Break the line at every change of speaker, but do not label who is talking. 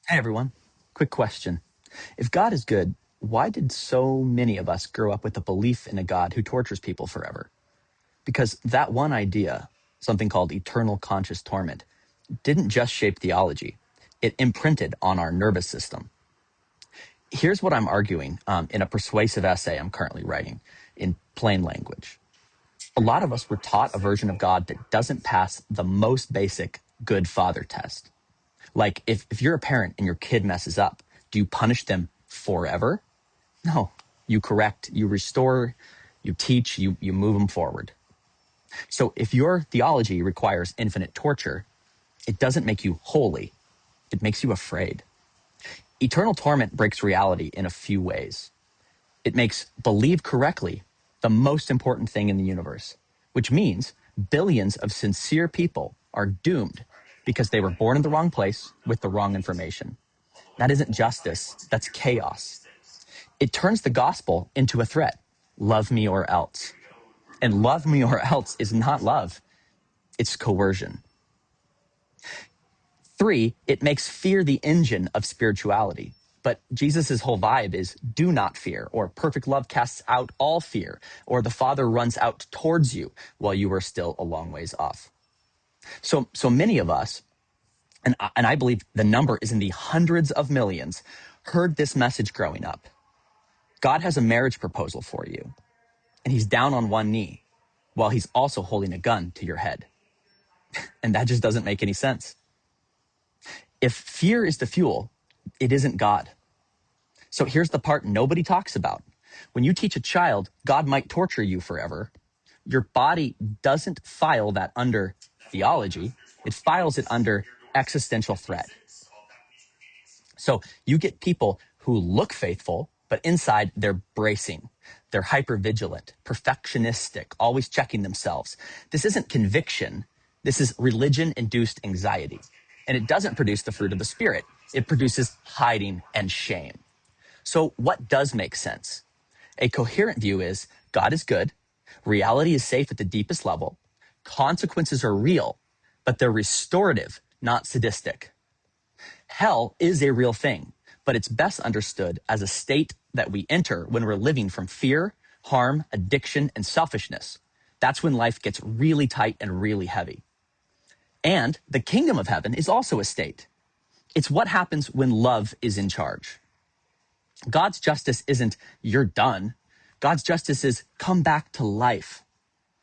Hey everyone, quick question. If God is good, why did so many of us grow up with a belief in a God who tortures people forever? Because that one idea, something called eternal conscious torment, didn't just shape theology, it imprinted on our nervous system. Here's what I'm arguing in a persuasive essay I'm currently writing in plain language. A lot of us were taught a version of God that doesn't pass the most basic good father test. Like if you're a parent and your kid messes up, do you punish them forever? No, you correct, you restore, you teach, you move them forward. So if your theology requires infinite torture, it doesn't make you holy. It makes you afraid. Eternal torment breaks reality in a few ways. It makes believe correctly the most important thing in the universe, which means billions of sincere people are doomed because they were born in the wrong place with the wrong information. That isn't justice, that's chaos. It turns the gospel into a threat. Love me or else. And love me or else is not love, it's coercion. 3, it makes fear the engine of spirituality. But Jesus' whole vibe is do not fear, or perfect love casts out all fear, or the Father runs out towards you while you are still a long ways off. So many of us, and I believe the number is in the hundreds of millions, heard this message growing up. God has a marriage proposal for you, and he's down on one knee while he's also holding a gun to your head. And that just doesn't make any sense. If fear is the fuel, it isn't God. So here's the part nobody talks about. When you teach a child, God might torture you forever, your body doesn't file that under theology. It files it under existential threat. So you get people who look faithful, but inside they're bracing. They're hypervigilant, perfectionistic, always checking themselves. This isn't conviction. This is religion-induced anxiety. And it doesn't produce the fruit of the Spirit. It produces hiding and shame. So what does make sense? A coherent view is God is good, reality is safe at the deepest level, consequences are real, but they're restorative, not sadistic. Hell is a real thing, but it's best understood as a state that we enter when we're living from fear, harm, addiction, and selfishness. That's when life gets really tight and really heavy. And the kingdom of heaven is also a state. It's what happens when love is in charge. God's justice isn't, you're done. God's justice is, come back to life.